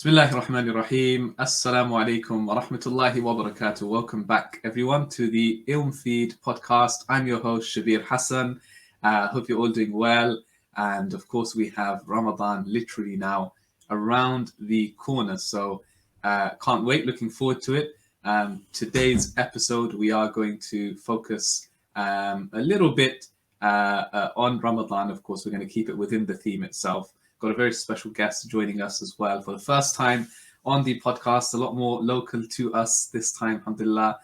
Bismillahir Rahmanir Rahim. Assalamu alaikum wa rahmatullahi wa barakatuh. Welcome back, everyone, to the Ilm Feed podcast. I'm your host, Shabbir Hassan. Hope you're all doing well. And of course, we have Ramadan literally now around the corner. So can't wait, looking forward to it. Today's episode, we are going to focus a little bit on Ramadan. Of course, we're going to keep it within the theme itself. Got a very special guest joining us as well for the first time on the podcast, a lot more local to us this time, alhamdulillah.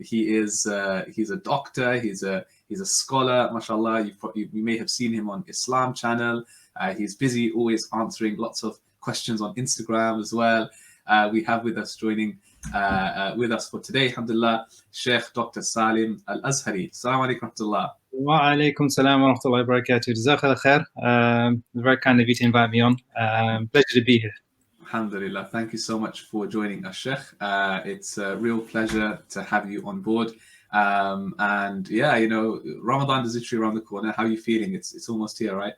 He's a doctor, he's a scholar, mashallah. You may have seen him on Islam channel. He's busy always answering lots of questions on Instagram as well. We have with us joining with us for today, alhamdulillah, Shaykh Dr. Saalim Al-Azhari. Assalamu alaikum warahmatullah. Wa alaikum salam wa rahmatullahi wa barakatuh. Jazakallah khair. Very kind of you to invite me on. Pleasure to be here. Alhamdulillah. Thank you so much for joining us, Sheikh. It's a real pleasure to have you on board. And yeah, you know, Ramadan is literally around the corner. How are you feeling? It's almost here, right?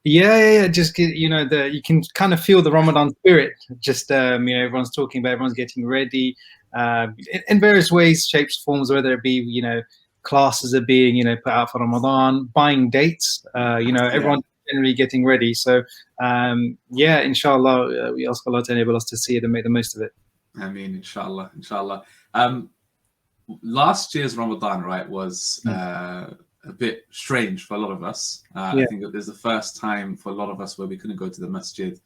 Yeah. Just you can kind of feel the Ramadan spirit. Just everyone's talking about, everyone's getting ready in various ways, shapes, forms, whether it be classes are being put out for Ramadan, buying dates. Everyone's generally getting ready. So inshallah, we ask Allah to enable us to see it and make the most of it. I mean, inshallah. Last year's Ramadan, right, was a bit strange for a lot of us. I think it was the first time for a lot of us where we couldn't go to the masjid.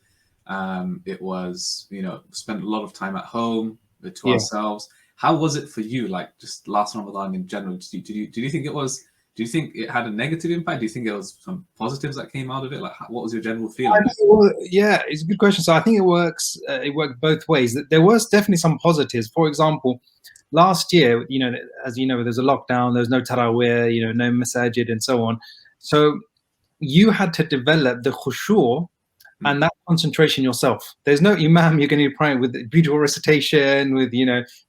It was, spent a lot of time at home to ourselves. How was it for you, like just last Ramadan in general? Did you think it was? Do you think it had a negative impact? Do you think there was some positives that came out of it? Like, what was your general feeling? It's a good question. So I think it works. It worked both ways. There was definitely some positives. For example, last year, as you know, there's a lockdown. There's no tarawih, no masajid, and so on. So you had to develop the khushu' and that concentration yourself. There's no imam you're going to be praying with beautiful recitation, with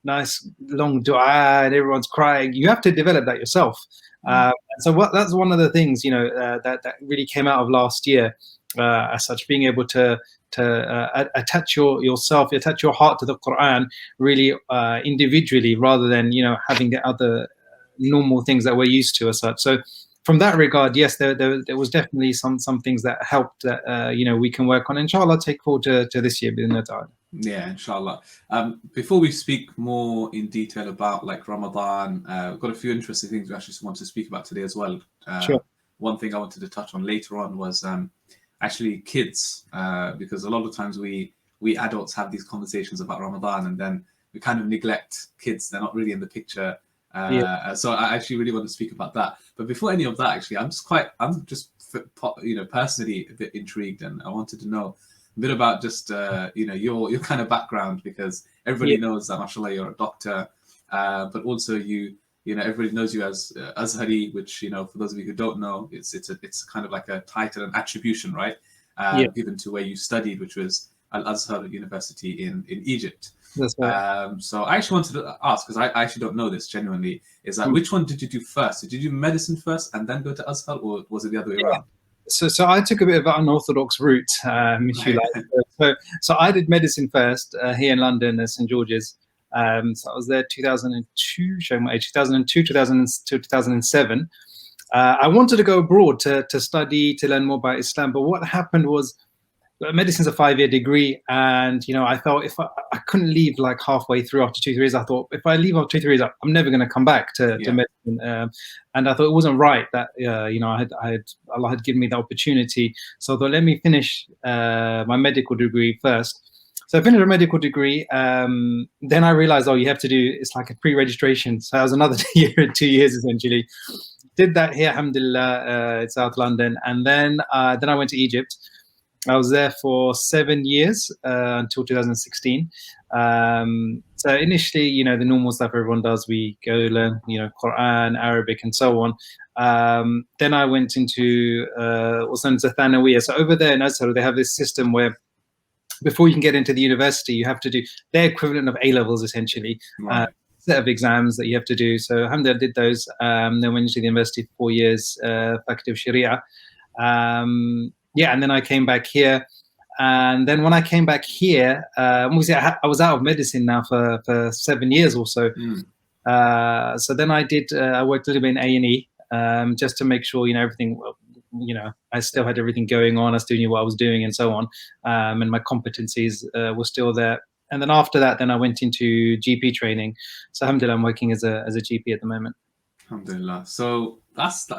nice long dua, and everyone's crying. You have to develop that yourself. That's one of the things that really came out of last year, as such, being able to attach yourself, attach your heart to the Quran really individually, rather than having the other normal things that we're used to as such. So from that regard, yes, there was definitely some things that helped that we can work on. Inshallah, take forward to this year. Yeah, inshallah. Before we speak more in detail about like Ramadan, we've got a few interesting things we actually want to speak about today as well. Sure. One thing I wanted to touch on later on was actually kids, because a lot of times we adults have these conversations about Ramadan and then we kind of neglect kids. They're not really in the picture. So I actually really want to speak about that. But before any of that, actually, I'm just personally a bit intrigued, and I wanted to know a bit about just your kind of background, because everybody knows that, mashallah, you're a doctor, but also everybody knows you as Azhari, which for those of you who don't know, it's kind of like a title and attribution, right? Given to where you studied, which was Al-Azhar University in Egypt. That's right. So I actually wanted to ask, because I actually don't know this genuinely, is that which one did you do first? Did you do medicine first and then go to Azhar, or was it the other way around? So I took a bit of an unorthodox route, if you like. So I did medicine first here in London at St George's. So I was there 2002, showing my age, 2002, 2007. I wanted to go abroad to study, to learn more about Islam. But what happened was, medicine's a 5-year degree, and I felt if I couldn't leave like halfway through after 2-3 years. I thought if I leave after 2-3 years, I'm never going to come back to medicine, and I thought it wasn't right that Allah had given me the opportunity. So I thought, let me finish my medical degree first. So I finished a medical degree. Then I realized, you have to do, it's like a pre-registration. So I was another year, 2 years essentially. Did that here, alhamdulillah, in South London, and then I went to Egypt. I was there for 7 years until 2016. So initially, the normal stuff everyone does, we go learn, Quran, Arabic, and so on. Then I went into what's known as a Thanawiyah. So over there in Azhar, they have this system where before you can get into the university, you have to do their equivalent of A-levels, essentially. Right. Set of exams that you have to do. So alhamdulillah, I did those. Then went to the university for 4 years, Faculty of Sharia. And then I came back here. And then when I came back here, obviously I was out of medicine now for 7 years or so. So then I worked a little bit in A&E, just to make sure, everything, I still had everything going on. I still knew what I was doing and so on. And my competencies were still there. And then after that, then I went into GP training. So alhamdulillah, I'm working as a GP at the moment. Alhamdulillah. So that's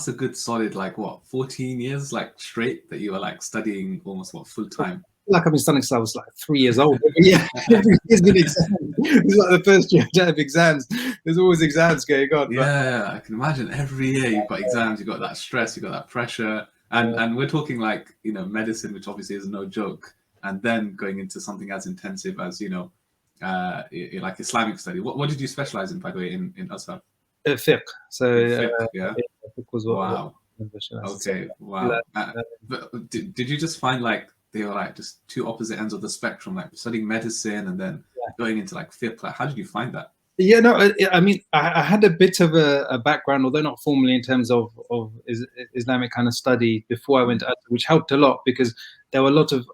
a good solid, like, what, 14 years like straight that you were like studying almost full time. Like I've been studying since I was like 3 years old. Yeah, every year's been exams. It's like the first year I have exams. There's always exams going on. Yeah, I can imagine every year you've got exams, you've got that stress, you've got that pressure, and we're talking like medicine, which obviously is no joke, and then going into something as intensive as like Islamic study. What did you specialize in, by the way, in Azhar? Fiqh. So fiqh, yeah. Fiqh was wow. Okay, wow. But did you just find like they were like just two opposite ends of the spectrum, like studying medicine and then going into like fiqh? Like, how did you find that? Yeah, no, I mean, I had a bit of a background, although not formally, in terms of Islamic kind of study before I went to Azhar, which helped a lot because there were a lot of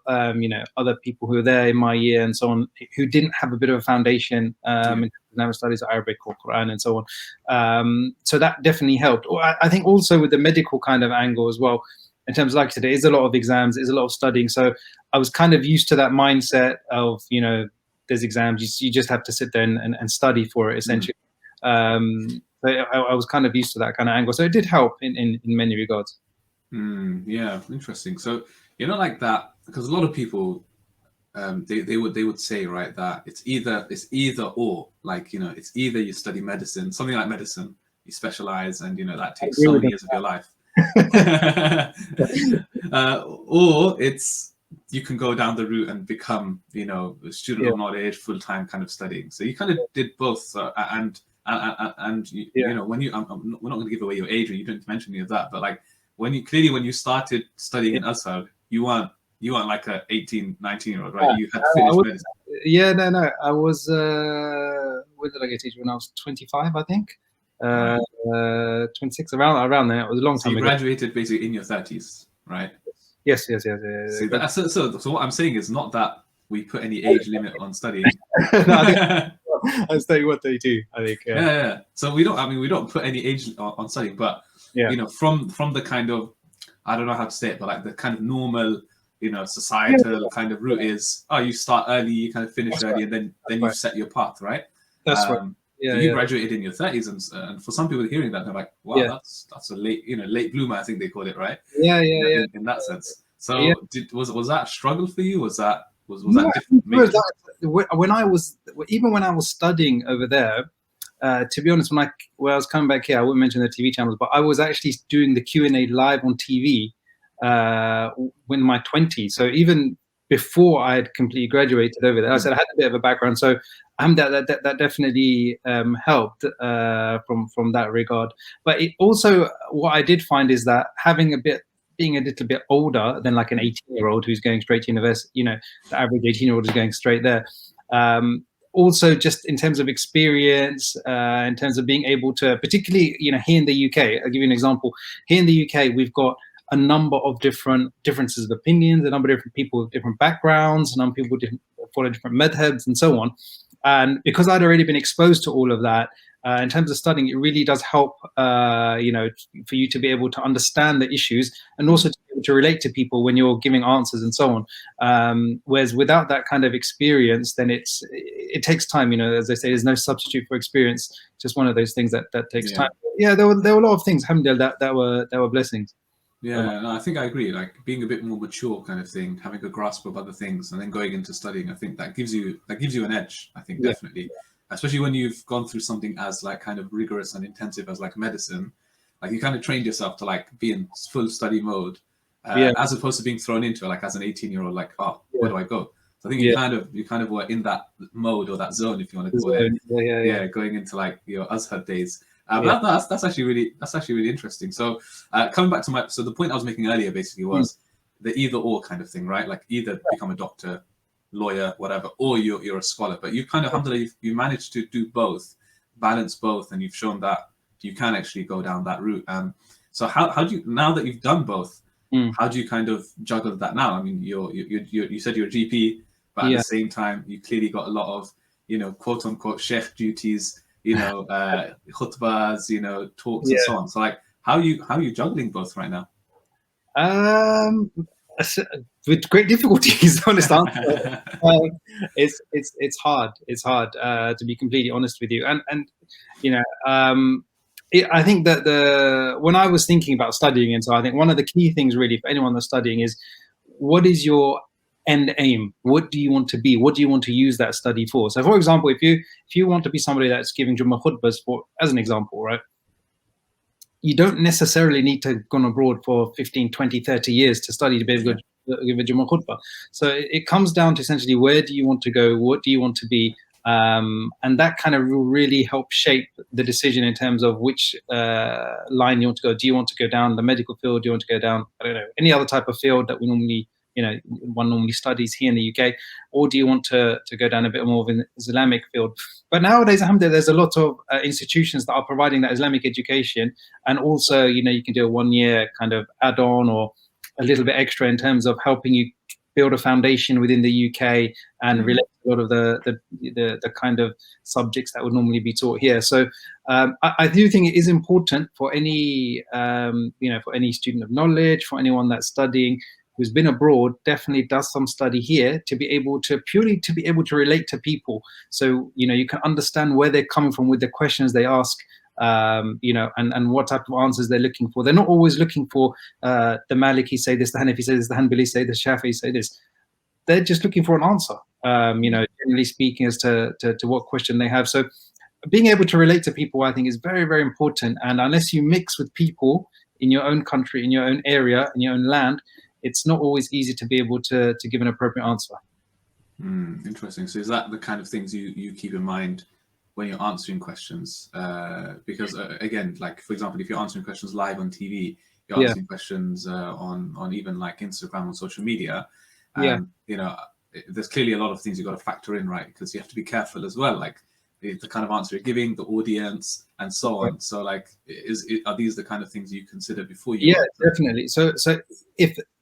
other people who were there in my year and so on who didn't have a bit of a foundation in Islamic studies, Arabic or Quran and so on. So that definitely helped. I think also with the medical kind of angle as well, in terms of, like I said, there is a lot of exams, there's a lot of studying. So I was kind of used to that mindset of, there's exams, you just have to sit there and study for it, essentially. So I was kind of used to that kind of angle. So it did help in many regards. Yeah, interesting. So, like that, because a lot of people, they would say, right, that it's either or, like, it's either you study medicine, something like medicine, you specialize, and, that takes so many years of your life. Or it's, you can go down the route and become, a student of knowledge, full-time kind of studying. So you kind of did both. And you know, when you, we're not going to give away your age, or you didn't mention any of that, but like when you started studying in Azhar, you weren't like a 18, 19-year-old, right? You had finished medicine. Yeah, no. I was, when did I get teacher? When I was 25, I think. 26, around there. It was a long time ago. You graduated basically in your 30s, right? Yes. So what I'm saying is not that we put any age limit on studying. No, I was 31, 32, I think. Yeah. So we don't put any age on studying, but from the kind of, I don't know how to say it, but like the kind of normal, societal kind of route is, you start early, you kind of finish early, and then you set your path, right? That's right. You graduated in your 30s, and for some people hearing that, they're like, wow, that's a late bloomer, I think they call it, right? Yeah. In that sense. So was that a struggle for you? Was that different? When I was studying over there, to be honest, when I was coming back here, I wouldn't mention the TV channels, but I was actually doing the Q&A live on TV in my 20s. So even before I had completely graduated over there, I said I had a bit of a background. So that definitely helped from that regard. But it also, what I did find is that being a little bit older than like an 18-year-old who's going straight to university, the average 18-year-old is going straight there. Also, just in terms of experience, in terms of being able to, particularly, here in the UK, I'll give you an example. Here in the UK, we've got a number of differences of opinions, a number of different people with different backgrounds, a number of people follow different madhabs and so on. And because I'd already been exposed to all of that, in terms of studying, it really does help, for you to be able to understand the issues and also to be able to relate to people when you're giving answers and so on. Whereas without that kind of experience, then it takes time. As they say, there's no substitute for experience. Just one of those things that takes time. Yeah, there were a lot of things, alhamdulillah, that were blessings. Yeah, no, I think I agree. Like being a bit more mature, kind of thing, having a grasp of other things, and then going into studying. I think that gives you an edge. I think definitely, especially when you've gone through something as like kind of rigorous and intensive as like medicine. Like you kind of trained yourself to like be in full study mode, as opposed to being thrown into it like as an 18-year-old. Like, where do I go? So I think you kind of were in that mode or that zone, if you want to call it. Going into like your Azhar days. That's actually really interesting. So coming back to the point I was making earlier basically was the either or kind of thing, right? Like either become a doctor, lawyer, whatever, or you're a scholar. But you kind of, alhamdulillah, you managed to do both, balance both, and you've shown that you can actually go down that route. So how do you, now that you've done both, How do you kind of juggle that now? I mean, you said you're a GP, but at the same time, you clearly got a lot of, you know, quote unquote sheikh duties, you know, khutbahs, you know, talks and so on. So like, how are you juggling both right now? With great difficulties, honest answer. It's hard. It's hard to be completely honest with you. And you know, I think that when I was thinking about studying, and so I think one of the key things really for anyone that's studying is, what is your end aim? What do you want to be? What do you want to use that study for? So, for example, if you want to be somebody that's giving Jummah khutbahs, for as an example, right? You don't necessarily need to go abroad for 15, 20, 30 years to study to be able to give a Jummah khutbah. So it comes down to essentially, where do you want to go? What do you want to be? And that kind of will really help shape the decision in terms of which line you want to go. Do you want to go down the medical field? Do you want to go down, I don't know, any other type of field that we normally, you know, one normally studies here in the UK, or do you want to go down a bit more of an Islamic field? But nowadays, alhamdulillah, there's a lot of institutions that are providing that Islamic education, and also, you know, you can do a 1 year kind of add-on or a little bit extra in terms of helping you build a foundation within the UK and relate to a lot of the kind of subjects that would normally be taught here. So I do think it is important for any you know, for any student of knowledge, for anyone that's studying, who's been abroad, definitely does some study here to be able to relate to people. So, you know, you can understand where they're coming from with the questions they ask, you know, and what type of answers they're looking for. They're not always looking for the Maliki say this, the Hanafi say this, the Hanbali say this, Shafi'i say this. They're just looking for an answer, you know, generally speaking, as to what question they have. So being able to relate to people, I think, is very, very important. And unless you mix with people in your own country, in your own area, in your own land, it's not always easy to be able to give an appropriate answer. Interesting. So is that the kind of things you keep in mind when you're answering questions? Because again, like, for example, if you're answering questions live on TV, you're answering questions on even like Instagram or social media, you know, there's clearly a lot of things you've got to factor in, right? Because you have to be careful as well, like the kind of answer you're giving, the audience, and so on. So like, are these the kind of things you consider before you? Yeah, definitely. So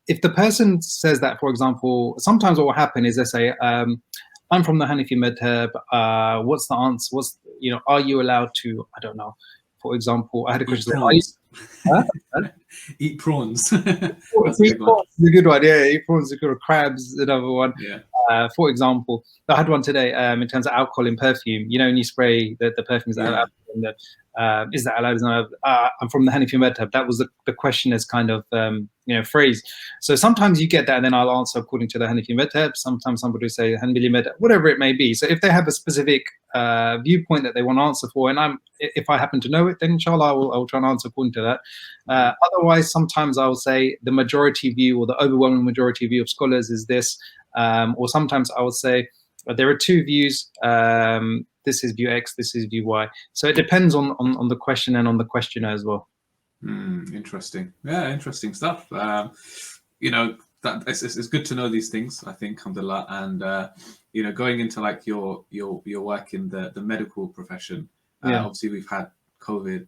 if the person says that, for example, sometimes what will happen is they say, I'm from the Hanafi madhab, what's the answer? What's, you know, are you allowed to, I don't know, for example, I had a question. Eat prawns. Eat prawns is a good one. Yeah, eat prawns is a good one. Crabs, another one. Yeah. For example, I had one today in terms of alcohol in perfume. You know, when you spray the perfumes, is that allowed? Is that allowed? I'm from the Hanafi madhab. That was the questioner's kind of you know, phrase. So sometimes you get that, and then I'll answer according to the Hanafi madhab. Sometimes somebody will say Hanbali madhab, whatever it may be. So if they have a specific viewpoint that they want to answer for, and if I happen to know it, then inshallah I will try and answer according to that. Otherwise, sometimes I will say the majority view, or the overwhelming majority view of scholars is this, or sometimes I would say there are two views. This is view X, this is view Y. So it depends on the question and on the questioner as well. Interesting. Yeah, interesting stuff. You know, that it's good to know these things, I think, alhamdulillah. And you know, going into like your work in the medical profession, obviously we've had COVID,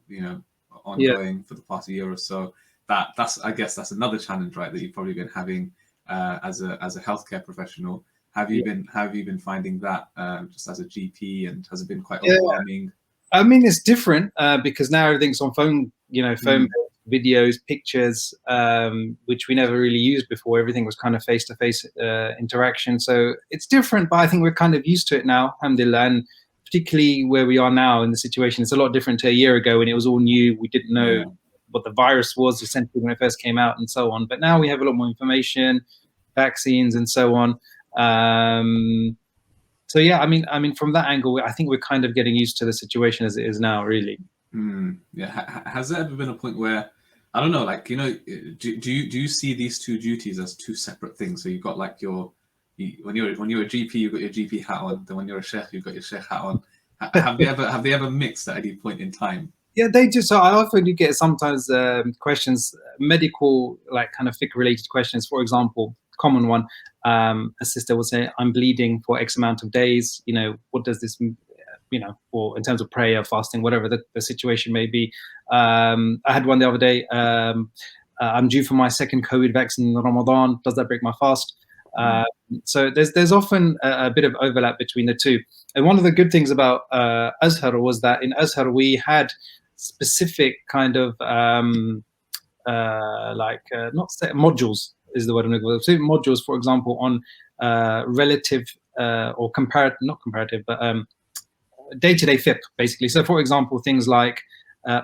you know, ongoing for the past year or so. I guess that's another challenge, right, that you've probably been having as a healthcare professional. Have you been finding that just as a GP, and has it been quite overwhelming? I mean, it's different because now everything's on phone, you know, phone videos, pictures, which we never really used before. Everything was kind of face-to-face interaction. So it's different, but I think we're kind of used to it now, alhamdulillah. And particularly where we are now in the situation, it's a lot different to a year ago when it was all new. We didn't know what the virus was essentially when it first came out and so on. But now we have a lot more information, vaccines and so on. So yeah, I mean, from that angle, I think we're kind of getting used to the situation as it is now, really. Yeah. Has there ever been a point where, I don't know, like, you know, do you see these two duties as two separate things? So you've got like when you're a GP, you've got your GP hat on. Then when you're a sheikh, you've got your sheikh hat on. Have they ever mixed at any point in time? Yeah, they do. So I often do get sometimes questions, medical, like kind of fiqh related questions. For example, common one, a sister will say, I'm bleeding for X amount of days. You know, what does this, you know, or in terms of prayer, fasting, whatever the situation may be. I had one the other day. I'm due for my second COVID vaccine in Ramadan. Does that break my fast? So there's often a bit of overlap between the two. And one of the good things about Azhar was that in Azhar we had specific kind of modules is the word I'm looking for. Specific modules, for example, on relative or comparative, not comparative, but day-to-day fiqh, basically. So, for example, things like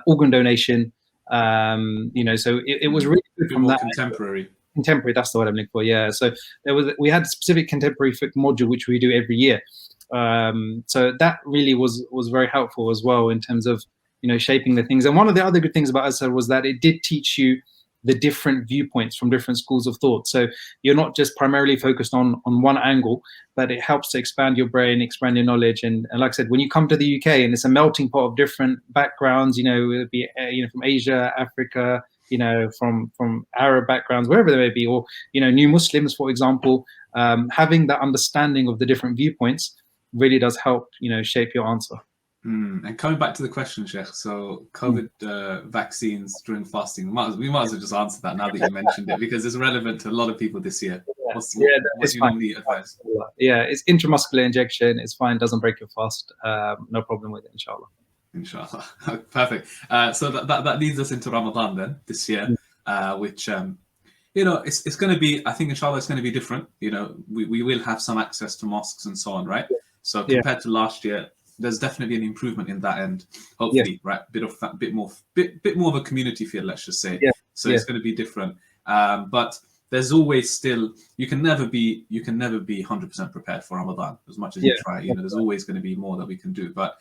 organ donation. So it was really good from that. Contemporary, that's the word I'm looking for. Yeah. So we had a specific contemporary fiqh module which we do every year. So that really was very helpful as well in terms of shaping the things. And one of the other good things about Azhar was that it did teach you the different viewpoints from different schools of thought. So you're not just primarily focused on one angle, but it helps to expand your brain, expand your knowledge. And like I said, when you come to the UK and it's a melting pot of different backgrounds, it'll be from Asia, Africa, from Arab backgrounds, wherever they may be, or new Muslims, for example, having that understanding of the different viewpoints really does help shape your answer. And coming back to the question, Sheikh, so COVID vaccines during fasting, we might as well just answer that now that you mentioned it, because it's relevant to a lot of people this year. What do you normally advise? Yeah, it's intramuscular injection. It's fine, doesn't break your fast. No problem with it, inshallah. Inshallah. Perfect. So that leads us into Ramadan then this year, which it's going to be, I think inshallah it's going to be different. We will have some access to mosques and so on, right? So compared to last year, there's definitely an improvement in that end. Hopefully, right? Bit more of a community feel, let's just say. So it's going to be different. But there's always still, you can never be 100% prepared for Ramadan as much as you try. There's always going to be more that we can do. But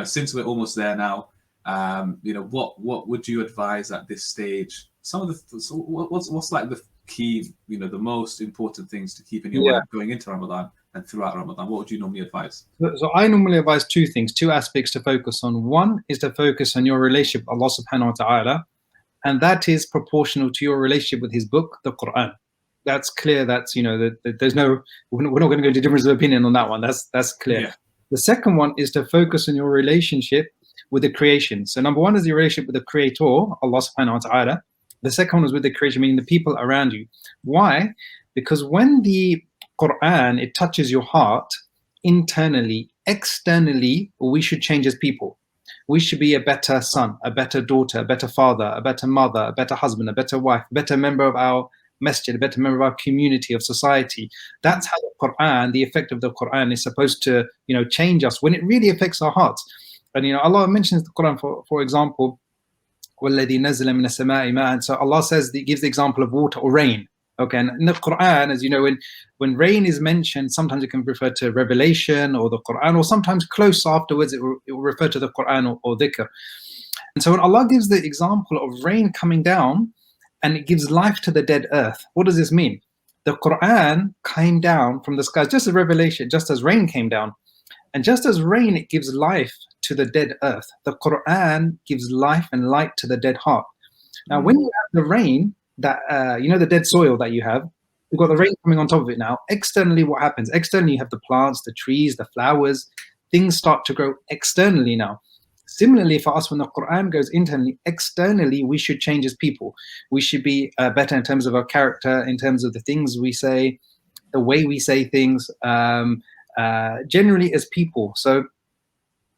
since we're almost there now, what would you advise at this stage? What's like the key, the most important things to keep in your mind going into Ramadan and throughout Ramadan? What would you normally advise? So I normally advise two aspects to focus on. One is to focus on your relationship with Allah subhanahu wa ta'ala, and that is proportional to your relationship with his book, the Quran. That's clear. That's, there's no, we're not going to go into difference of opinion on that one. That's clear. Yeah. The second one is to focus on your relationship with the creation. So number one is your relationship with the creator, Allah subhanahu wa ta'ala. The second one is with the creation, meaning the people around you. Why? Because when the Quran, it touches your heart internally, externally, we should change as people. We should be a better son, a better daughter, a better father, a better mother, a better husband, a better wife, a better member of our masjid, a better member of our community, of society. That's how the Quran, the effect of the Quran is supposed to, change us when it really affects our hearts. And, Allah mentions the Quran, for example, وَالَّذِي نَزَّلَ مِنَ السَّمَاءِ مَاءً. So Allah says, He gives the example of water or rain. Okay, and in the Quran, as you know, when rain is mentioned, sometimes it can refer to revelation or the Quran, or sometimes close afterwards it will refer to the Quran or dhikr. And so when Allah gives the example of rain coming down and it gives life to the dead earth, what does this mean? The Quran came down from the skies, just as revelation, just as rain came down. And just as rain, it gives life to the dead earth, the Quran gives life and light to the dead heart. Now, when you have the rain, that the dead soil that you have, you've got the rain coming on top of it now. Externally, what happens? Externally, you have the plants, the trees, the flowers. Things start to grow externally now. Similarly, for us, when the Quran goes internally, externally, we should change as people. We should be better in terms of our character, in terms of the things we say, the way we say things, generally as people. So,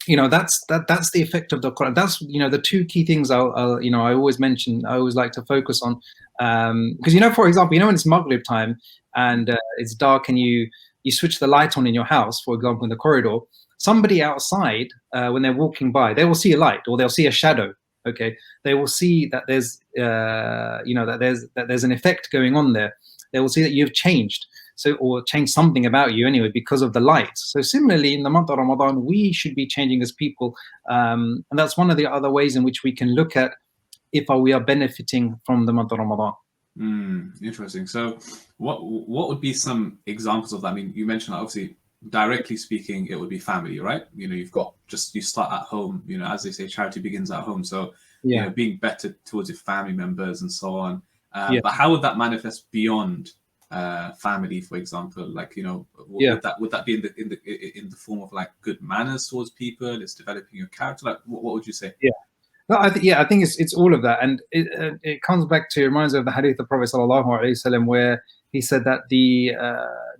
that's the effect of the Quran. That's, the two key things I always mention, I always like to focus on. Because, for example, when it's Maghrib time and it's dark and you switch the light on in your house, for example, in the corridor, somebody outside, when they're walking by, they will see a light or they'll see a shadow. Okay. They will see that there's, that there's an effect going on there. They will see that you've changed. So, or change something about you anyway because of the light. So similarly, in the month of Ramadan, we should be changing as people. And that's one of the other ways in which we can look at if we are benefiting from the month of Ramadan. Interesting. So what would be some examples of that? I mean, you mentioned that obviously, directly speaking, it would be family, right? You've got you start at home, as they say, charity begins at home. So, being better towards your family members and so on. But how would that manifest beyond family, for example? Would that be in the form of like good manners towards people? It's developing your character. Like, what would you say? No, I think it's all of that, and it comes back to, reminds me of the hadith of Prophet sallallahu alaihi wasallam, where he said that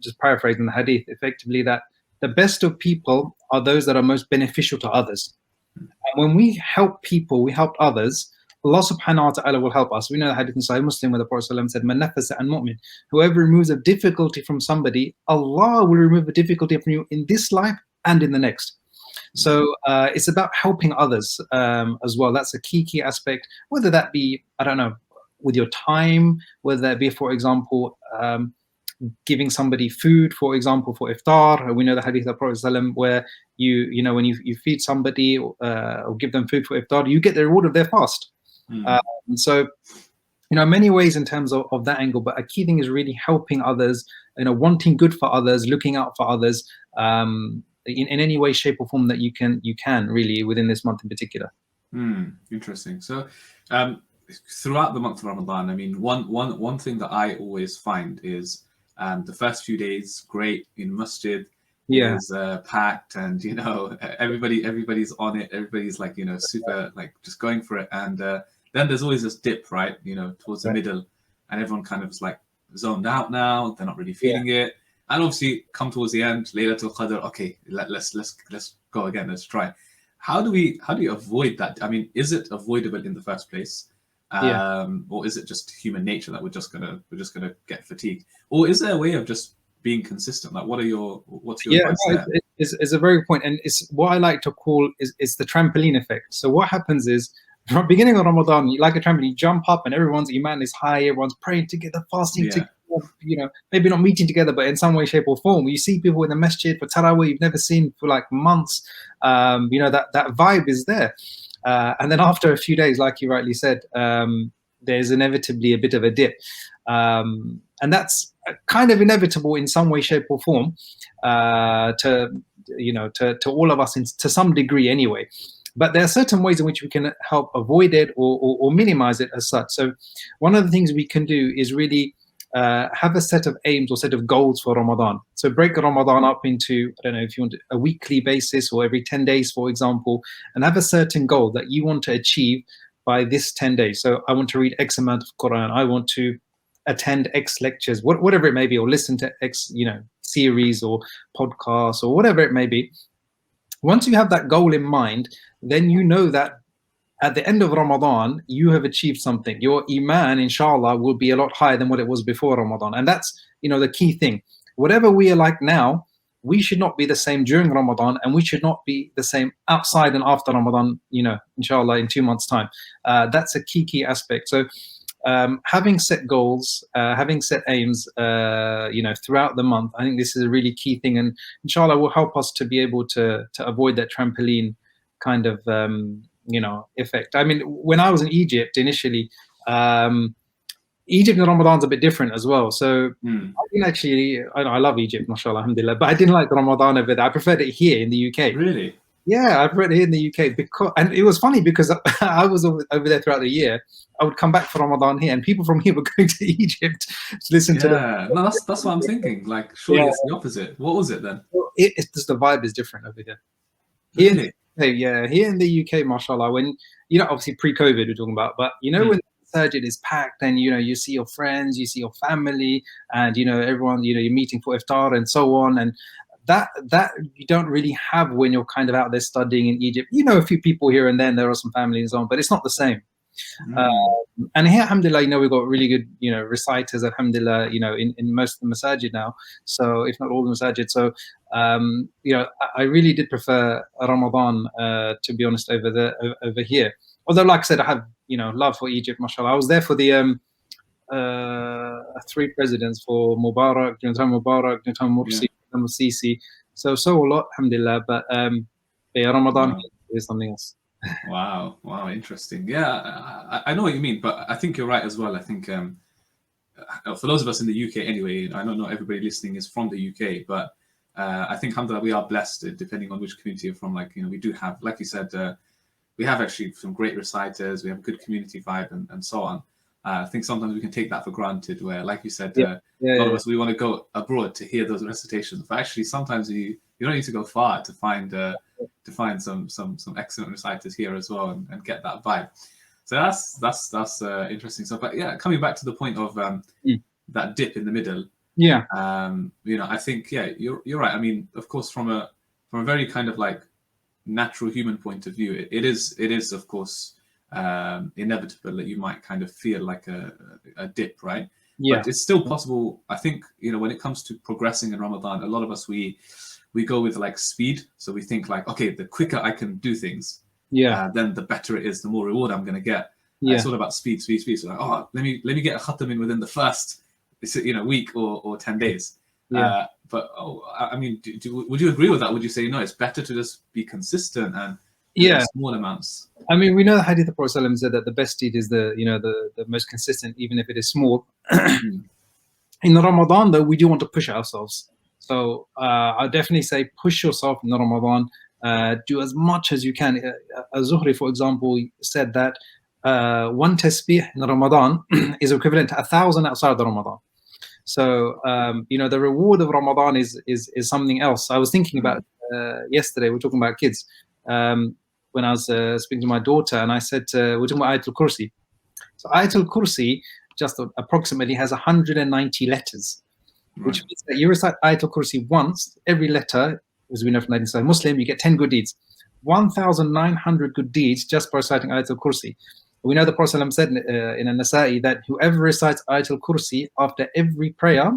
just paraphrasing the hadith, effectively, that the best of people are those that are most beneficial to others. And when we help people, we help others, Allah subhanahu wa ta'ala will help us. We know the hadith in Sahih Muslim where the Prophet said, "Man nafasa an mu'min," whoever removes a difficulty from somebody, Allah will remove a difficulty from you in this life and in the next. So it's about helping others as well. That's a key aspect, whether that be, I don't know, with your time, whether that be, for example, giving somebody food, for example, for iftar. We know the hadith of Prophet ﷺ where you know, when you feed somebody or give them food for iftar, you get the reward of their fast. So, you know, many ways in terms of that angle, but a key thing is really helping others, you know, wanting good for others, looking out for others, in any way, shape or form that you can really within this month in particular. Interesting. So throughout the month of Ramadan, I mean, one thing that I always find is the first few days, great in masjid, is packed, and you know, everybody's on it, everybody's like, you know, super like just going for it, and then there's always this dip, right, you know, towards the middle, and everyone kind of is like zoned out now, they're not really feeling it. And obviously, come towards the end, Laylatul Qadr. Okay, let's go again. Let's try. How do you avoid that? I mean, is it avoidable in the first place, or is it just human nature that we're just gonna get fatigued, or is there a way of just being consistent? Like, what's your advice there? It's a very good point, and it's what I like to call is the trampoline effect. So what happens is, from the beginning of Ramadan, like a trampoline, you jump up and everyone's iman is high, everyone's praying together, fasting together. You know, maybe not meeting together, but in some way, shape, or form. You see people in the masjid for tarawih you've never seen for like months. You know, that vibe is there. And then after a few days, like you rightly said, there's inevitably a bit of a dip. And that's kind of inevitable in some way, shape, or form, to all of us to some degree anyway. But there are certain ways in which we can help avoid it or minimize it as such. So one of the things we can do is really have a set of aims or set of goals for Ramadan. So break Ramadan up into, I don't know if you want a weekly basis or every 10 days, for example, and have a certain goal that you want to achieve by this 10 days. So I want to read X amount of Quran. I want to attend X lectures, whatever it may be, or listen to X, you know, series or podcasts or whatever it may be. Once you have that goal in mind, then you know that at the end of Ramadan, you have achieved something. Your iman, inshallah, will be a lot higher than what it was before Ramadan. And that's, you know, the key thing. Whatever we are like now, we should not be the same during Ramadan, and we should not be the same outside and after Ramadan, you know, inshallah, in 2 months' time. That's a key aspect. So having set goals, having set aims, you know, throughout the month, I think this is a really key thing. And inshallah will help us to be able to avoid that trampoline kind of, you know, effect. I mean, when I was in Egypt initially, Egypt and Ramadan's a bit different as well. So I didn't actually, I love Egypt, mashallah, alhamdulillah, but I didn't like Ramadan over there. I preferred it here in the UK. Really? Yeah, I preferred it here in the UK and it was funny because I was over there throughout the year. I would come back for Ramadan here, and people from here were going to Egypt to listen to the. No, that's what I'm thinking. Like, surely it's the opposite. What was it then? It's just the vibe is different over here. Really? Here in the UK, mashallah, when, you know, obviously pre-COVID we're talking about, but you know, when the masjid is packed and, you know, you see your friends, you see your family, and, you know, everyone, you know, you're meeting for iftar and so on, and that you don't really have when you're kind of out there studying in Egypt. You know, a few people here and then, there are some families and so on, but it's not the same. And here, alhamdulillah, you know, we've got really good, you know, reciters, alhamdulillah, you know, in most of the masajid now. So if not all the masajid. So, you know, I really did prefer Ramadan, to be honest, over here. Although, like I said, I have, you know, love for Egypt, mashallah. I was there for the 3 presidents, for Mubarak, during the time Mubarak, during the time Morsi, Sisi. So a lot, alhamdulillah. But yeah, Ramadan is something else. Wow, interesting. Yeah, I know what you mean, but I think you're right as well. I think for those of us in the UK anyway, I don't know everybody listening is from the UK, but I think, alhamdulillah, we are blessed, depending on which community you're from. Like, you know, we do have, like you said, we have actually some great reciters, we have a good community vibe, and so on. I think sometimes we can take that for granted, where, like you said, a lot of us, we want to go abroad to hear those recitations, but actually sometimes you don't need to go far to find to find some excellent reciters here as well and get that vibe. So that's interesting stuff. But yeah, coming back to the point of that dip in the middle. Yeah. You know, I think you're right. I mean, of course, from a very kind of like natural human point of view, it is of course inevitable that you might kind of feel like a dip, right? Yeah. But it's still possible. I think, you know, when it comes to progressing in Ramadan, a lot of us we go with like speed. So we think like, okay, the quicker I can do things, then the better it is, the more reward I'm going to get. It's all about speed. So like, oh, let me get a khatam in within the first, you know, week or 10 days. But I mean, would you agree with that? Would you say no, it's better to just be consistent and small amounts? I mean, we know the hadith of Prophet ﷺ said that the best deed is the most consistent, even if it is small. In Ramadan, though, we do want to push ourselves. So I definitely say push yourself in Ramadan. Do as much as you can. Al-Zuhri, for example, said that one tasbih in Ramadan is equivalent to 1,000 outside the Ramadan. So you know, the reward of Ramadan is something else. I was thinking about yesterday. We're talking about kids. When I was speaking to my daughter, and I said we're talking about Ayatul Kursi. So Ayatul Kursi just approximately has 190 letters, which means that you recite Ayatul Kursi once, every letter, as we know from Sahih Muslim, you get 10 good deeds. 1,900 good deeds just by reciting Ayatul Kursi. We know the Prophet ﷺ said in An-Nasa'i that whoever recites Ayatul Kursi after every prayer,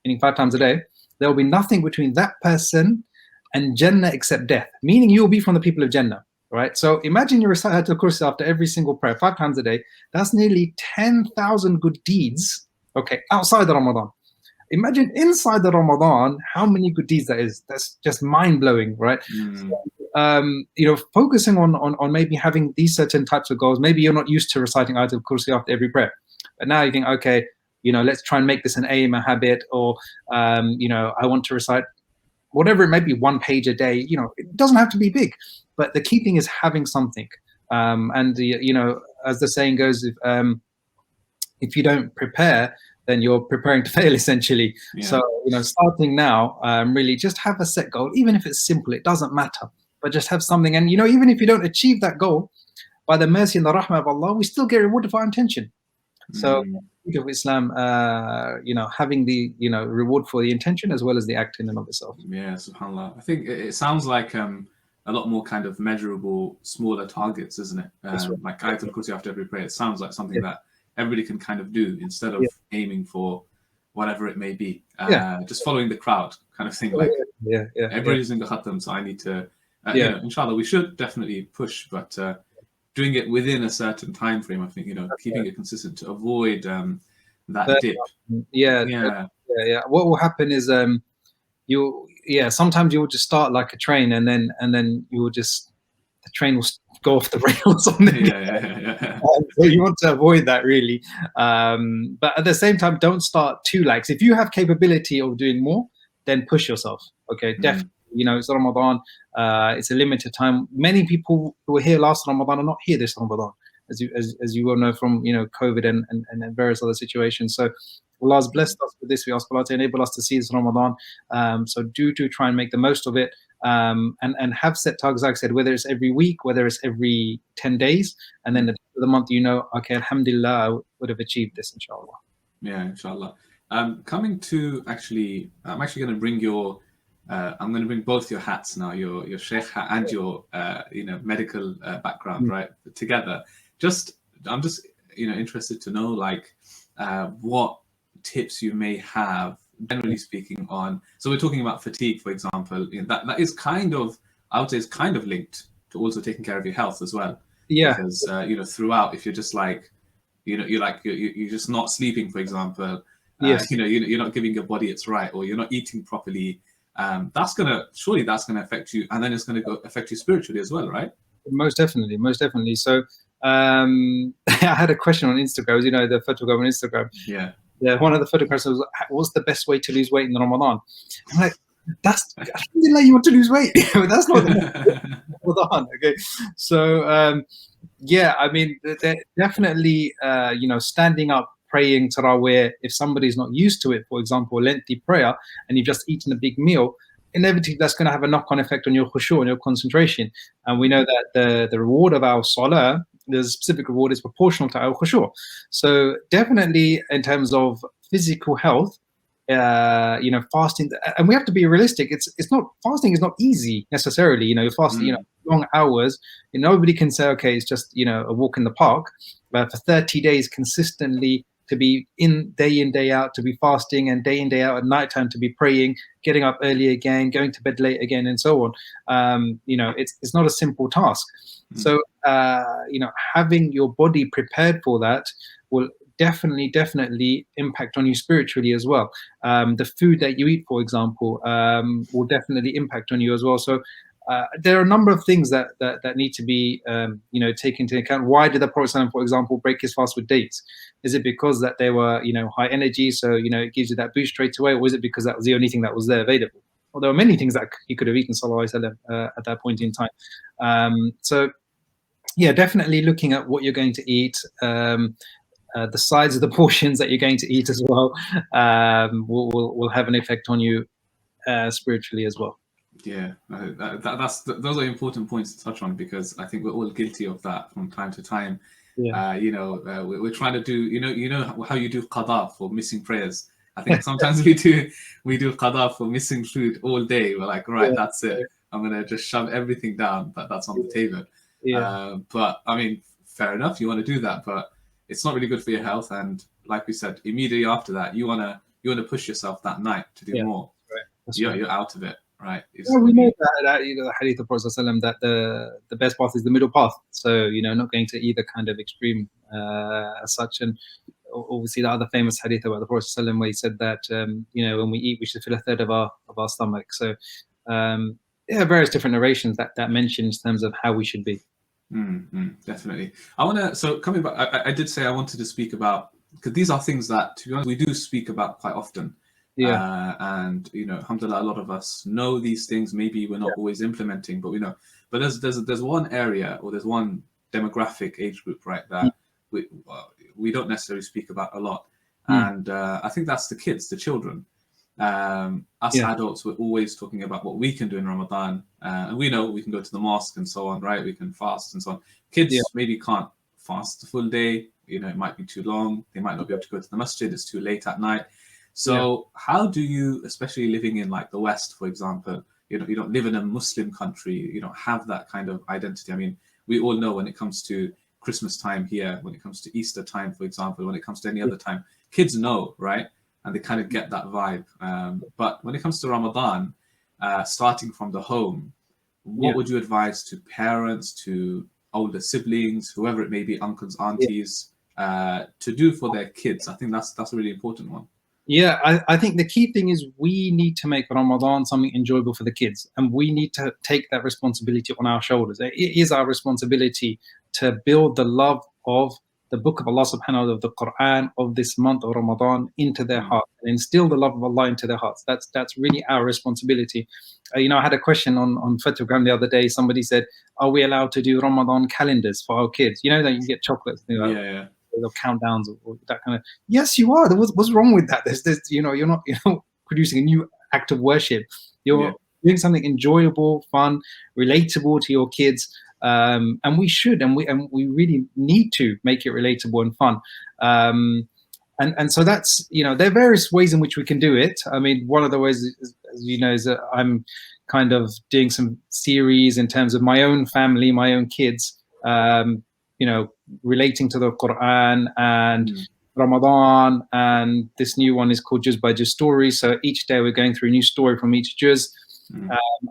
meaning 5 times a day, there will be nothing between that person and Jannah except death, meaning you will be from the people of Jannah, right? So imagine you recite Ayatul Kursi after every single prayer, 5 times a day. That's nearly 10,000 good deeds, okay, outside the Ramadan. Imagine inside the Ramadan, how many good deeds that is. That's just mind-blowing, right? So, you know, focusing on maybe having these certain types of goals. Maybe you're not used to reciting Ayatul Kursi after every prayer, but now you think, okay, you know, let's try and make this an aim, a habit, or you know, I want to recite whatever it may be, 1 page a day. You know, it doesn't have to be big, but the key thing is having something. And you know, as the saying goes, if you don't prepare, then you're preparing to fail, essentially. So, you know, starting now, really just have a set goal, even if it's simple, it doesn't matter, but just have something. And, you know, even if you don't achieve that goal, by the mercy and the rahmah of Allah, we still get rewarded for our intention. So, of Islam, you know, having the, you know, reward for the intention as well as the act in and of itself. Yeah, subhanAllah. I think it sounds like a lot more kind of measurable, smaller targets, isn't it? Like Ayatul Kursi after every prayer. It sounds like something that everybody can kind of do instead of aiming for whatever it may be. Just following the crowd kind of thing. Like everybody's in the khatam, so I need to, you know, inshallah, we should definitely push, but doing it within a certain time frame, I think, you know, keeping it consistent to avoid that dip. What will happen is sometimes you will just start like a train, and then you will just, the train will go off the rails on the so you want to avoid that, really. But at the same time, don't start too lax. If you have capability of doing more, then push yourself. Okay, definitely. You know, it's Ramadan. It's a limited time. Many people who were here last Ramadan are not here this Ramadan, as you well know from, you know, COVID and various other situations. So Allah has blessed us with this. We ask Allah to enable us to see this Ramadan. So do try and make the most of it. And have set targets, like I said, whether it's every week, whether it's every 10 days, and then at the end of the month, you know, okay, alhamdulillah, I would have achieved this, inshallah. Yeah, inshallah. Coming to actually, I'm actually going to bring I'm going to bring both your hats now, your sheikh hat and your, you know, medical background, right, together. I'm just, you know, interested to know, like, what tips you may have, generally speaking, on, so we're talking about fatigue, for example, you know, that is kind of, I would say, is kind of linked to also taking care of your health as well. Because you know, throughout, if you're just like, you know, you're just not sleeping, for example, you know, you're not giving your body its right, or you're not eating properly, that's gonna affect you, and then it's gonna affect you spiritually as well, right? Most definitely. So I had a question on Instagram, you know, the photograph on Instagram. One of the photographers was, what's the best way to lose weight in Ramadan? I'm like, that's, I feel like you want to lose weight. That's not Ramadan. Okay. So yeah, I mean, definitely, you know, standing up, praying Taraweeh, if somebody's not used to it, for example, lengthy prayer, and you've just eaten a big meal, inevitably that's going to have a knock-on effect on your khushu and your concentration. And we know that the reward of our salah, the specific reward, is proportional to our khushu. So definitely in terms of physical health, fasting, and we have to be realistic. It's not, fasting is not easy necessarily. Fasting, long hours. Nobody can say, okay, it's just a walk in the park. But for 30 days consistently, to be in day out, to be fasting, and day in day out at nighttime to be praying, getting up early again, going to bed late again, and so on. It's not a simple task. So having your body prepared for that will definitely impact on you spiritually as well. The food that you eat, for example, will definitely impact on you as well. So there are a number of things that need to be taken into account. Why did the Prophet, for example, break his fast with dates? Is it because that they were high energy, so it gives you that boost straight away, or was it because that was the only thing that was there available? Well, there were many things that he could have eaten, sallallahu alaihi wasallam, at that point in time. So yeah, definitely looking at what you're going to eat, the size of the portions that you're going to eat as well, will have an effect on you spiritually as well. Yeah, those are important points to touch on, because I think we're all guilty of that from time to time. Yeah. We're trying to do, how you do qada for missing prayers. I think sometimes we do qada for missing food all day. We're like, right, that's it. I'm gonna just shove everything down that's on the table. Yeah. But I mean, fair enough, you want to do that, but it's not really good for your health. And like we said, immediately after that, you wanna push yourself that night to do more. Right. You're out of it. Right. Yeah, we know that the hadith of Prophet ﷺ, that the best path is the middle path. So not going to either kind of extreme as such. And obviously the other famous hadith about the Prophet ﷺ, where he said that when we eat, we should fill a third of our stomach. So various different narrations that mention in terms of how we should be. Definitely. So coming back, I did say I wanted to speak about, because these are things that, to be honest, we do speak about quite often. Yeah. And alhamdulillah, a lot of us know these things. Maybe we're not always implementing, but we know. But there's one area, or there's one demographic age group, right, that we don't necessarily speak about a lot. And I think that's the kids, the children. Us adults, we're always talking about what we can do in Ramadan, and we know we can go to the mosque and so on, right? We can fast and so on. Kids maybe can't fast the full day. It might be too long. They might not be able to go to the masjid. It's too late at night. So how do you, especially living in like the West, for example, you don't live in a Muslim country, you don't have that kind of identity. I mean, we all know when it comes to Christmas time here, when it comes to Easter time, for example, when it comes to any other time, kids know, right? And they kind of get that vibe. But when it comes to Ramadan, starting from the home, what would you advise to parents, to older siblings, whoever it may be, uncles, aunties, to do for their kids? I think that's a really important one. Yeah, I think the key thing is we need to make Ramadan something enjoyable for the kids, and we need to take that responsibility on our shoulders. It is our responsibility to build the love of the book of Allah subhanahu wa ta'ala, of the Quran, of this month of Ramadan into their hearts, and instill the love of Allah into their hearts. That's really our responsibility. I had a question on Fatwagram the other day. Somebody said, are we allowed to do Ramadan calendars for our kids? That you get chocolates. Yeah. Countdowns or that kind of. Yes, you are. What's wrong with that? There's you're not producing a new act of worship. You're doing something enjoyable, fun, relatable to your kids, and we should, and we really need to make it relatable and fun. And so that's there are various ways in which we can do it. I mean, one of the ways, is that I'm kind of doing some series in terms of my own family, my own kids. Relating to the Quran and Ramadan, and this new one is called Juz by Juz Stories. So each day we're going through a new story from each Juz,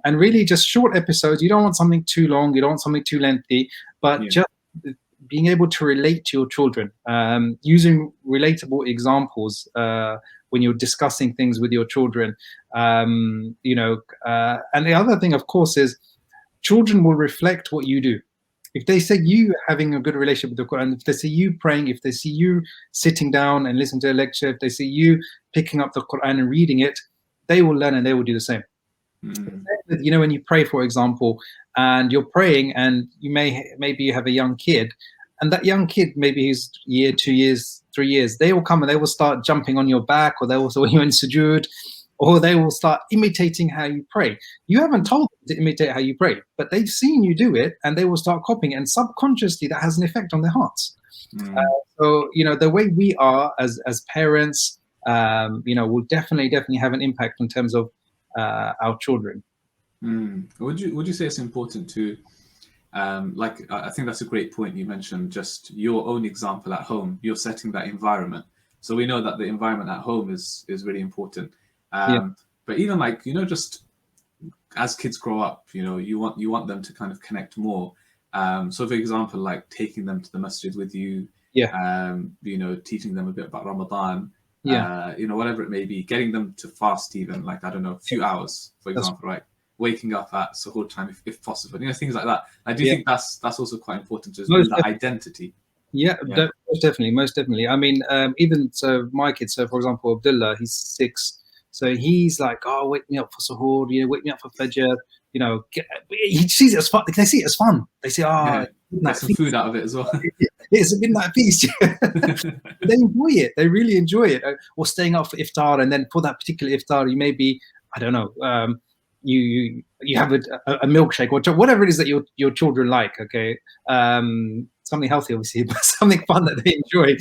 and really just short episodes. You don't want something too long, you don't want something too lengthy, but just being able to relate to your children, using relatable examples when you're discussing things with your children. And the other thing, of course, is children will reflect what you do. If they see you having a good relationship with the Quran, if they see you praying, if they see you sitting down and listening to a lecture, if they see you picking up the Quran and reading it, they will learn and they will do the same. When you pray, for example, and you're praying, and maybe you have a young kid, and that young kid, maybe he's year, 2 years, 3 years, they will come and they will start jumping on your back, or they will say, when you're in sujood, or they will start imitating how you pray. You haven't told them to imitate how you pray, but they've seen you do it, and they will start copying, and subconsciously that has an effect on their hearts. So, you know, the way we are as parents, you know, will definitely have an impact in terms of our children. Would you say it's important to, like, I think that's a great point you mentioned, just your own example at home, you're setting that environment. So we know that the environment at home is really important. But even, like, you know, just as kids grow up, you know, you want them to kind of connect more. So for example, like taking them to the masjid with you, you know, teaching them a bit about Ramadan, you know, whatever it may be, getting them to fast even, like, I don't know, a few hours, for example, right? Waking up at suhoor time if possible, you know, things like that. I do think that's also quite important to build that identity. Most definitely. I mean, even so, my kids, so for example, Abdullah, he's 6. So he's like, oh, wake me up for suhoor, you know, wake me up for fajr, you know, he sees it as fun. They see it as fun. They say, oh, get some food out of it as well. It's a midnight feast. They enjoy it. They really enjoy it. Or staying up for iftar, and then for that particular iftar, you may be, I don't know, you have a milkshake or whatever it is that your children like. Okay, something healthy, obviously, but something fun that they enjoy.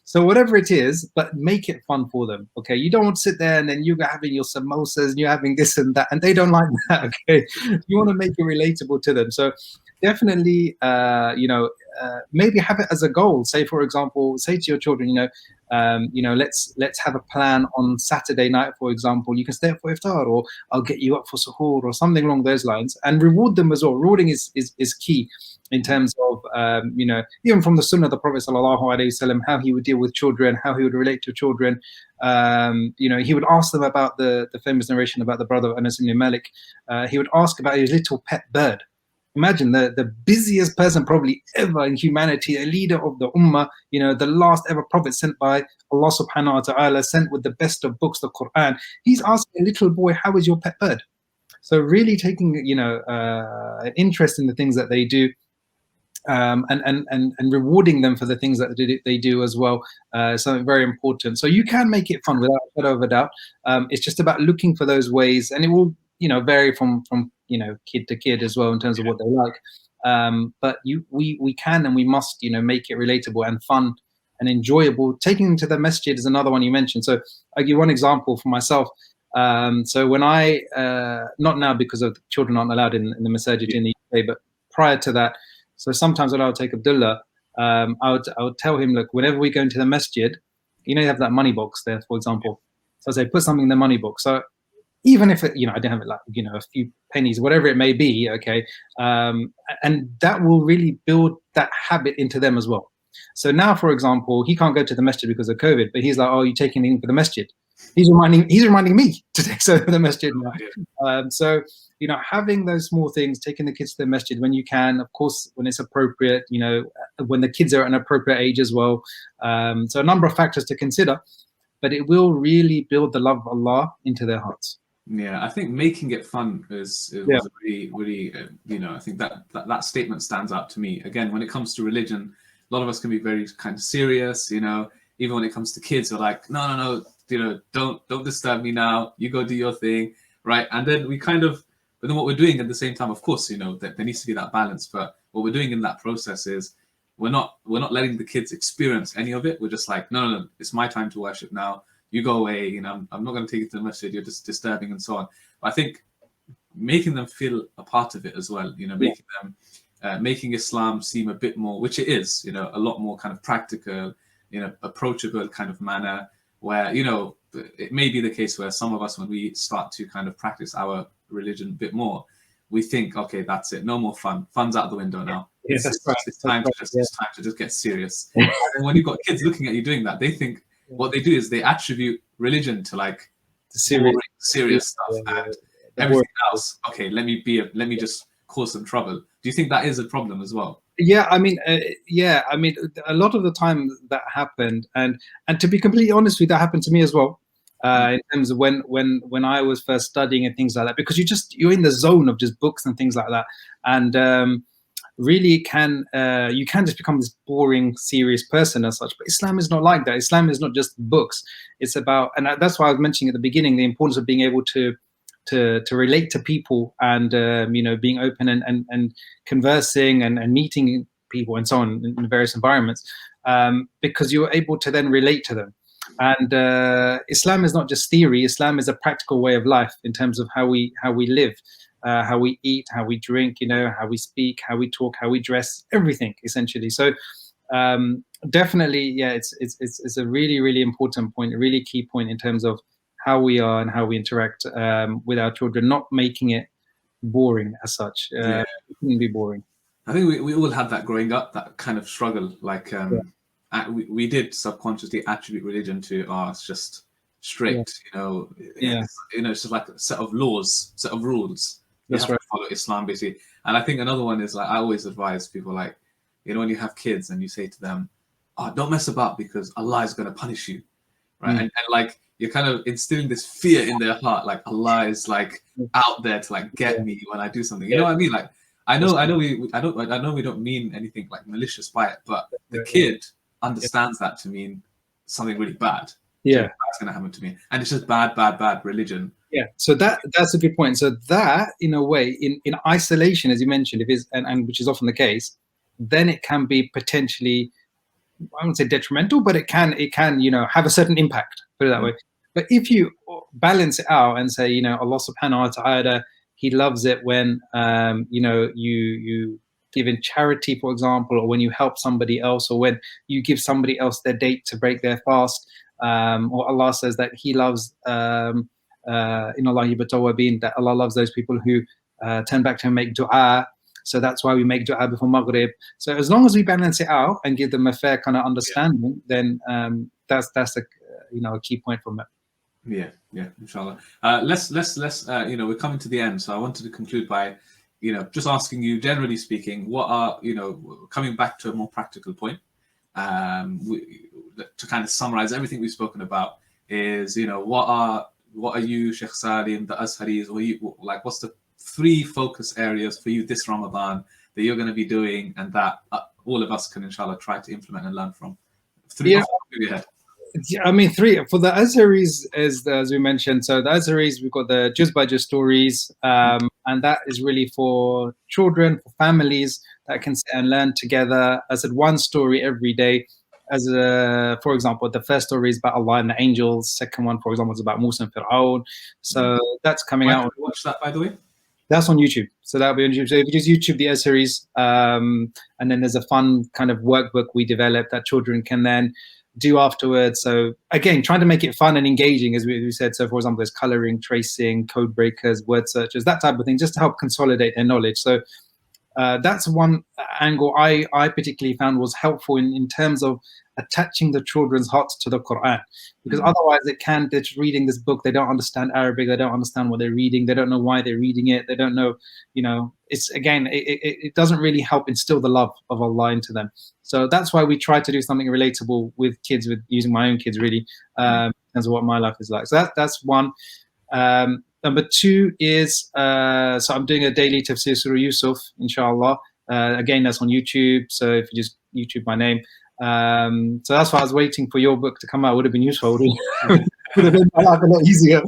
So whatever it is, but make it fun for them. Okay, you don't want to sit there and then you're having your samosas and you're having this and that, and they don't like that. Okay, you want to make it relatable to them. So definitely, you know, maybe have it as a goal. Say, for example, say to your children, you know, let's have a plan on Saturday night, for example. You can stay up for iftar, or I'll get you up for suhoor, or something along those lines, and reward them as well. Rewarding is key in terms of, you know, even from the Sunnah of the Prophet ﷺ, how he would deal with children, how he would relate to children. You know, he would ask them about the famous narration about the brother of Anas ibn Malik. He would ask about his little pet bird. Imagine the busiest person probably ever in humanity, a leader of the ummah, you know, the last ever prophet sent by Allah subhanahu wa ta'ala, sent with the best of books, the Quran. He's asking a little boy, how is your pet bird? So really taking, you know, an interest in the things that they do, and rewarding them for the things that they do as well, something very important. So you can make it fun without a shadow of a doubt. It's just about looking for those ways, and it will, you know, vary from you know, kid to kid as well in terms of what they like. But we can and we must, you know, make it relatable and fun and enjoyable. Taking them to the masjid is another one you mentioned. So I'll give you one example for myself. So when I, not now because of children aren't allowed in the masjid in the UK, but prior to that, so sometimes when I would take Abdullah, I would tell him, look, whenever we go into the masjid, you know, you have that money box there, for example. So I say, put something in the money box. So even if it, you know, I don't have it, like, you know, a few pennies, whatever it may be, okay, and that will really build that habit into them as well. So now, for example, he can't go to the masjid because of COVID, but he's like, oh, you're taking him for the masjid. He's reminding me to take so for the masjid now. So, you know, having those small things, taking the kids to the masjid when you can, of course, when it's appropriate, you know, when the kids are at an appropriate age as well. So a number of factors to consider, but it will really build the love of Allah into their hearts. Yeah, I think making it fun was really, you know, I think that statement stands out to me. Again, when it comes to religion, a lot of us can be very kind of serious, you know, even when it comes to kids, they're like, no, you know, don't disturb me now, you go do your thing, right? And then but then what we're doing at the same time, of course, you know, there needs to be that balance, but what we're doing in that process is we're not letting the kids experience any of it. We're just like, no, it's my time to worship now. You go away, you know, I'm not going to take you to the masjid, you're just disturbing and so on. But I think making them feel a part of it as well, you know, making Islam seem a bit more, which it is, you know, a lot more kind of practical, you know, approachable kind of manner, where, you know, it may be the case where some of us, when we start to kind of practice our religion a bit more, we think, okay, that's it, no more fun. Fun's out the window now. Yes, it's time to just get serious. And when you've got kids looking at you doing that, they think, what they do is they attribute religion to like the serious stuff, and everything else. Okay, let me just cause some trouble. Do you think that is a problem as well? Yeah, I mean, a lot of the time that happened, and to be completely honest with you, that happened to me as well. In terms of when I was first studying and things like that, because you're in the zone of just books and things like that, and really can you can just become this boring, serious person as such. But Islam is not like that. Islam is not just books. It's about, and that's why I was mentioning at the beginning, the importance of being able to relate to people, and being open and conversing and meeting people and so on in various environments, because you're able to then relate to them. And Islam is not just theory. Islam is a practical way of life in terms of how we live, how we eat, how we drink, how we speak, how we talk, how we dress, everything essentially. So definitely, yeah, it's a really, really important point, a really key point in terms of how we are and how we interact with our children, not making it boring as such. It shouldn't be boring. I think we all had that growing up, that kind of struggle. Like we did subconsciously attribute religion to, it's just strict, it's just like a set of laws, set of rules. That's right. To follow Islam basically. And I think another one is, like, I always advise people, like, when you have kids and you say to them, don't mess about because Allah is going to punish you, right? And like, you're kind of instilling this fear in their heart, like Allah is like out there to like get me when I do something. You know what I mean? Like, I know we don't mean anything like malicious by it, but the kid understands that to mean something really bad. Yeah, that's going to happen to me, and it's just bad religion. Yeah, so that's a good point. So that, in a way, in isolation, as you mentioned, if is and which is often the case, then it can be potentially, I wouldn't say detrimental, but it can have a certain impact. Put it that way. But if you balance it out and say, Allah Subhanahu wa Taala, He loves it when you give in charity, for example, or when you help somebody else, or when you give somebody else their date to break their fast, or Allah says that He loves that Allah loves those people who turn back to Him, make dua. So that's why we make dua before Maghrib. So as long as we balance it out and give them a fair kind of understanding, then that's a key point from it. Yeah, inshallah. Let's we're coming to the end, so I wanted to conclude by just asking you, generally speaking, what are, coming back to a more practical point, to kind of summarize everything we've spoken about, is what are you, Shaykh Saalim, the Azharis, what's the 3 focus areas for you this Ramadan that you're going to be doing, and that all of us can inshallah try to implement and learn from? 3. Yeah. Ahead. I mean, 3 for the Azharis, as we mentioned. So the Azharis, we've got the juz by juz stories, and that is really for children, for families that can sit and learn together. I said 1 story every day. As for example, the first story is about Allah and the angels. Second one, for example, is about Musa and Fir'aun. So that's coming out. Watch that, by the way. That's on YouTube. So that'll be on YouTube. So if you just YouTube the Azharis, and then there's a fun kind of workbook we developed that children can then do afterwards. So again, trying to make it fun and engaging, as we said. So for example, there's coloring, tracing, code breakers, word searches, that type of thing, just to help consolidate their knowledge. So that's one angle I particularly found was helpful in terms of attaching the children's hearts to the Quran, because otherwise they're just reading this book, they don't understand Arabic, they don't understand what they're reading, they don't know why they're reading it, they don't know, it's again, it doesn't really help instill the love of Allah into them. So that's why we try to do something relatable with kids, with using my own kids really, in terms of what my life is like. So that's one. Number 2 is, so I'm doing a daily Tafsir Surah Yusuf, inshallah. Again, that's on YouTube. So if you just YouTube my name. So that's why I was waiting for your book to come out. Would have been useful. Would have made my life a lot easier.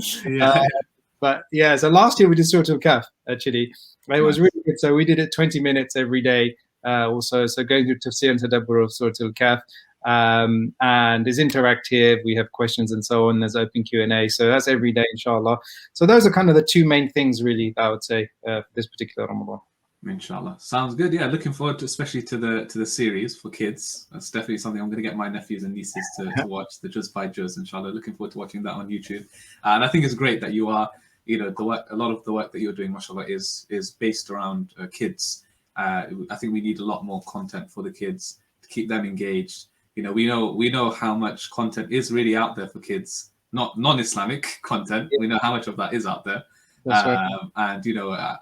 But yeah, so last year we did Surah Al-Kahf, actually. It was really good. So we did it 20 minutes every day. Also, so going through Tafsir and Tadabbur of Surah Al-Kahf. And it's interactive, we have questions and so on, there's open Q&A, so that's every day, inshallah. So those are kind of the 2 main things really I would say for this particular Ramadan. Inshallah, sounds good. Yeah, looking forward to, especially to the series for kids. That's definitely something I'm going to get my nephews and nieces to watch, the Juz by Juz, inshallah. Looking forward to watching that on YouTube. And I think it's great that you are, the work, a lot of the work that you're doing, mashallah, is based around kids. I think we need a lot more content for the kids to keep them engaged. We know how much content is really out there for kids, not non-Islamic content. We know how much of that is out there. That's right. And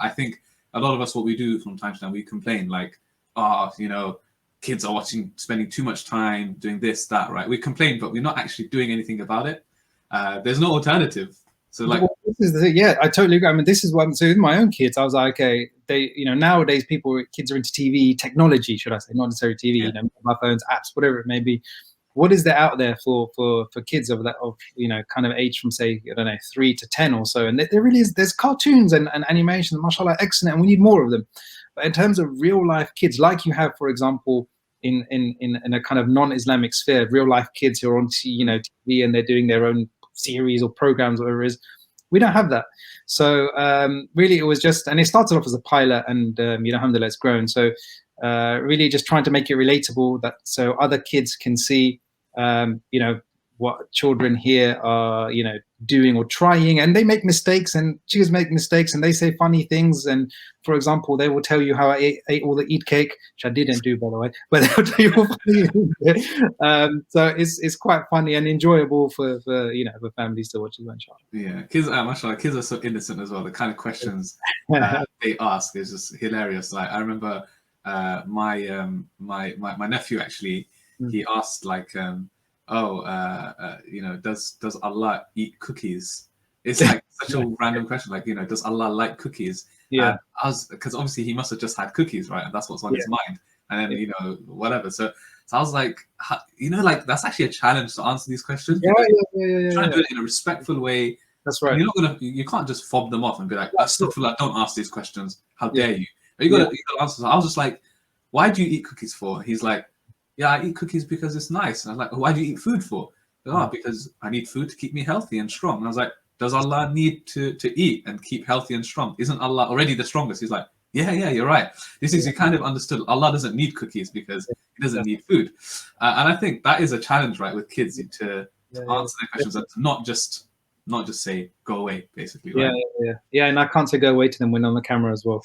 I think a lot of us, what we do from time to time, we complain like, kids are spending too much time doing this, that, right? We complain, but we're not actually doing anything about it. There's no alternative. So like, this is the thing. Yeah, I totally agree. I mean, this is what, so with my own kids, I was like, okay, nowadays kids are into TV, technology, should I say, not necessarily TV, mobile phones, apps, whatever it may be. What is there out there for kids of kind of age from, say, I don't know, 3 to 10 or so? And there really is, there's cartoons and animation, mashallah, excellent, and we need more of them. But in terms of real life kids, like you have, for example, in a kind of non-Islamic sphere, real life kids who are on TV and they're doing their own series or programs, whatever it is, we don't have that. So really it was just, and it started off as a pilot, and alhamdulillah, it's grown. So really just trying to make it relatable, that so other kids can see what children here are doing or trying, and they make mistakes, and chicks make mistakes, and they say funny things. And for example, they will tell you how I ate all the Eid cake, which I didn't do, by the way, but they'll tell you all funny things. So it's quite funny and enjoyable for families to watch as well, inshallah. Yeah, kids, mashallah, kids are so innocent as well. The kind of questions they ask is just hilarious. Like I remember my nephew actually, he asked like, does Allah eat cookies? It's like such a random question, like, does Allah like cookies? Yeah. Because obviously he must have just had cookies, right? And that's what's on his mind. And then, whatever. So I was like, like that's actually a challenge to answer these questions. Yeah. Try to do it in a respectful way. That's right. You can't just fob them off and be like, astaghfirullah, don't ask these questions. How dare you? But you got to answer. So I was just like, why do you eat cookies for? He's like, yeah, I eat cookies because it's nice. And I was like, why do you eat food for? Because I need food to keep me healthy and strong. And I was like, does Allah need to eat and keep healthy and strong? Isn't Allah already the strongest? He's like, yeah, you're right. This is, you kind of understood. Allah doesn't need cookies because he doesn't need food. And I think that is a challenge, right, with kids to answer their questions and to not just say go away, basically. Right? Yeah, and I can't say go away to them when on the camera as well.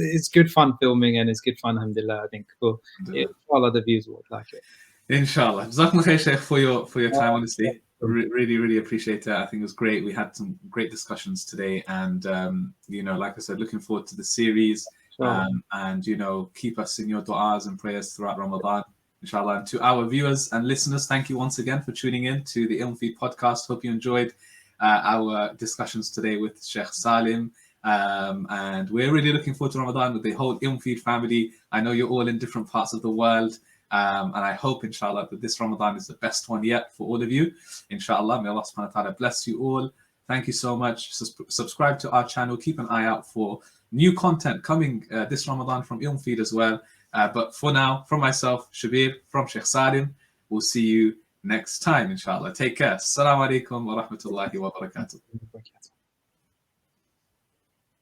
It's good fun filming, and it's good fun, alhamdulillah. I think all other viewers would like it. Inshallah. Jazakumullah khair, Shaykh, for your time, honestly. Really appreciate it. I think it was great. We had some great discussions today, and like I said, looking forward to the series. And keep us in your du'as and prayers throughout Ramadan, inshallah. And to our viewers and listeners, thank you once again for tuning in to the Ilm Feed podcast. Hope you enjoyed our discussions today with Shaykh Saalim, and we're really looking forward to Ramadan with the whole Ilm Feed family. I know you're all in different parts of the world, and I hope, inshallah, that this Ramadan is the best one yet for all of you, inshallah. May Allah subhanahu wa ta'ala bless you all. Thank you so much. Subscribe to our channel. Keep an eye out for new content coming this Ramadan from Ilm Feed as well. But for now, from myself, Shabbir, from Shaykh Saalim, we'll see you next time, inshallah. Take care. Assalamu alaikum wa rahmatullahi wa barakatuh.